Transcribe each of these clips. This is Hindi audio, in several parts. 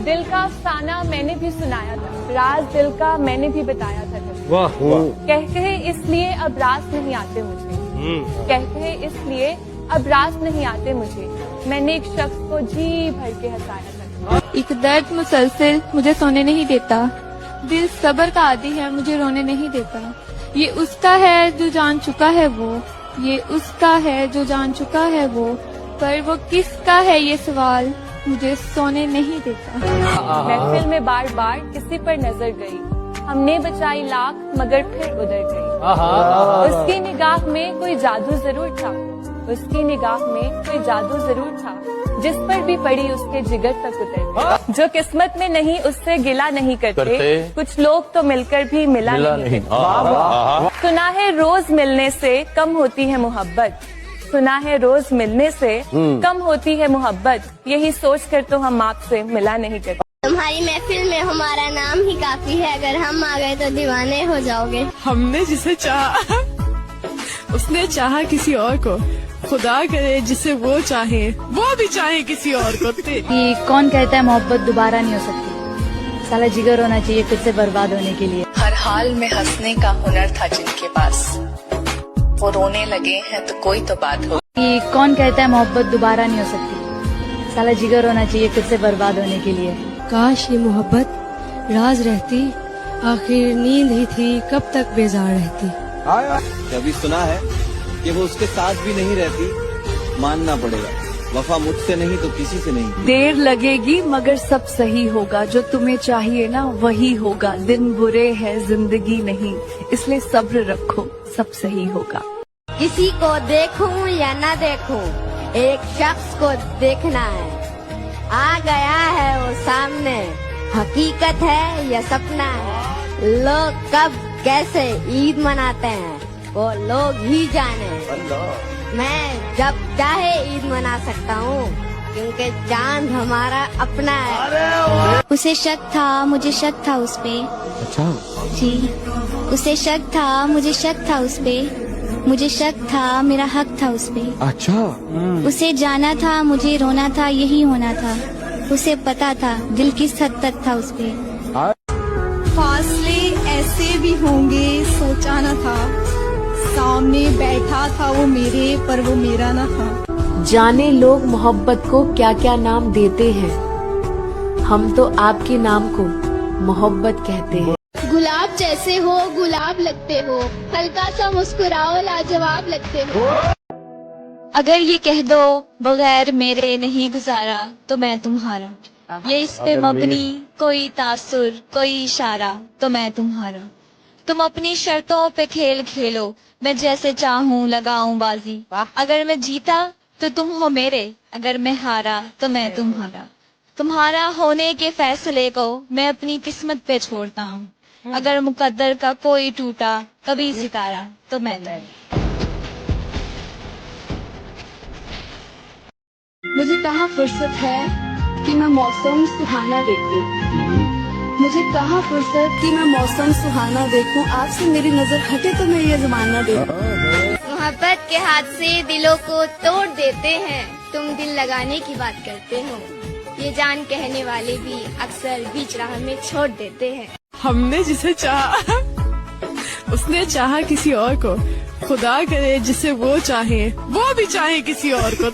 दिल का अफसाना मैंने भी सुनाया था, राज दिल का मैंने भी बताया था कभी। वाह वाह। कह कहे इसलिए अब राज नहीं आते मुझे, कह कहे इसलिए अब राज नहीं आते मुझे, मैंने एक शख्स को जी भर के हंसाया था। एक दर्द मुसलसल मुझे सोने नहीं देता, दिल सब्र का आदी है मुझे रोने नहीं देता। ये उसका है जो जान चुका है वो, ये उसका है जो जान चुका है वो, पर वो किसका है ये सवाल मुझे सोने नहीं देता। महफिल में बार बार किसी पर नजर गई, हमने बचाई लाख मगर फिर उधर गई। उसकी निगाह में कोई जादू जरूर था, उसकी निगाह में कोई जादू जरूर था, जिस पर भी पड़ी उसके जिगर तक उतर गई। जो किस्मत में नहीं उससे गिला नहीं करते, कुछ लोग तो मिलकर भी मिला नहीं। सुना है रोज मिलने से कम होती है मोहब्बत, सुना है रोज मिलने से कम होती है मोहब्बत, यही सोच कर तो हम आपसे मिला नहीं करते। तुम्हारी महफिल में हमारा नाम ही काफी है, अगर हम आ गए तो दीवाने हो जाओगे। हमने जिसे चाहा उसने चाहा किसी और को, खुदा करे जिसे वो चाहे वो भी चाहे किसी और को। कि कौन कहता है मोहब्बत दोबारा नहीं हो सकती, साला जिगर होना चाहिए फिर से बर्बाद होने के लिए। हर हाल में हंसने का हुनर था जिनके पास, वो रोने लगे हैं तो कोई तो बात हो। कि कौन कहता है मोहब्बत दोबारा नहीं हो सकती, साला जिगर होना चाहिए फिर से बर्बाद होने के लिए। काश ये मोहब्बत राज रहती, आखिर नींद ही थी कब तक बेजार रहती। कभी सुना है कि वो उसके साथ भी नहीं रहती, मानना पड़ेगा वफा मुझसे नहीं तो किसी से नहीं। देर लगेगी मगर सब सही होगा, जो तुम्हें चाहिए ना वही होगा, दिन बुरे हैं जिंदगी नहीं, इसलिए सब्र रखो सब सही होगा। किसी को देखूं या ना देखूं, एक शख्स को देखना है, आ गया है वो सामने, हकीकत है या सपना है। लोग कब कैसे ईद मनाते हैं वो लोग ही जाने, मैं जब चाहे ईद मना सकता हूँ, क्योंकि चांद हमारा अपना है। उसे शक था मुझे शक था उस पे, अच्छा जी उसे शक था मुझे शक था उस पे, मुझे शक था मेरा हक था उस पे। अच्छा उसे जाना था मुझे रोना था यही होना था, उसे पता था दिल किस हद तक था उस पे। फासले ऐसे भी होंगे सोचा न था, सामने बैठा था वो मेरे पर वो मेरा न था। जाने लोग मोहब्बत को क्या क्या नाम देते हैं, हम तो आपके नाम को मोहब्बत कहते हैं। गुलाब जैसे हो गुलाब लगते हो, हल्का सा मुस्कुराओ लाजवाब लगते हो। अगर ये कह दो बगैर मेरे नहीं गुजारा तो मैं तुम्हारा, ये इस पे मबनी कोई तासुर कोई इशारा तो मैं तुम्हारा। तुम अपनी शर्तों पे खेल खेलो, मैं जैसे चाहूँ लगाऊं बाजी, अगर मैं जीता तो तुम हो मेरे, अगर मैं हारा तो मैं तुम्हारा। तुम्हारा होने के फैसले को मैं अपनी किस्मत पे छोड़ता हूँ, अगर मुकद्दर का कोई टूटा कभी सितारा तो मैं मुझे कहाँ फुर्सत है कि मैं मौसम सुहाना देखूं, मुझे कहाँ फुर्सत कि मैं मौसम सुहाना देखूं, आपसे मेरी नजर हटे तो मैं ये जमाना देखूं। मोहब्बत के हाथ से दिलों को तोड़ देते हैं, तुम दिल लगाने की बात करते हो, ये जान कहने वाले भी अक्सर बीच राह में छोड़ देते हैं। हमने जिसे चाहा उसने चाहा किसी और को, खुदा करे जिसे वो चाहे वो भी चाहे किसी और को।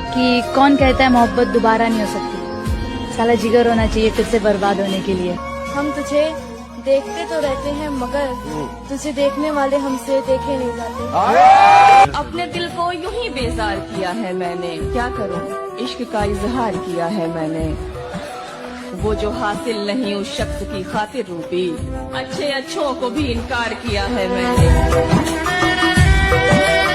कि कौन कहता है मोहब्बत दोबारा नहीं हो सकती, साला जिगर होना चाहिए फिर से बर्बाद होने के लिए। हम तुझे देखते तो रहते हैं मगर तुझे देखने वाले हमसे देखे नहीं जाते। अपने दिल को यूं ही बेजार किया है मैंने, क्या करूं इश्क का इजहार किया है मैंने, वो जो हासिल नहीं उस शख्स की खातिर रूपी, अच्छे अच्छों को भी इनकार किया है मैंने।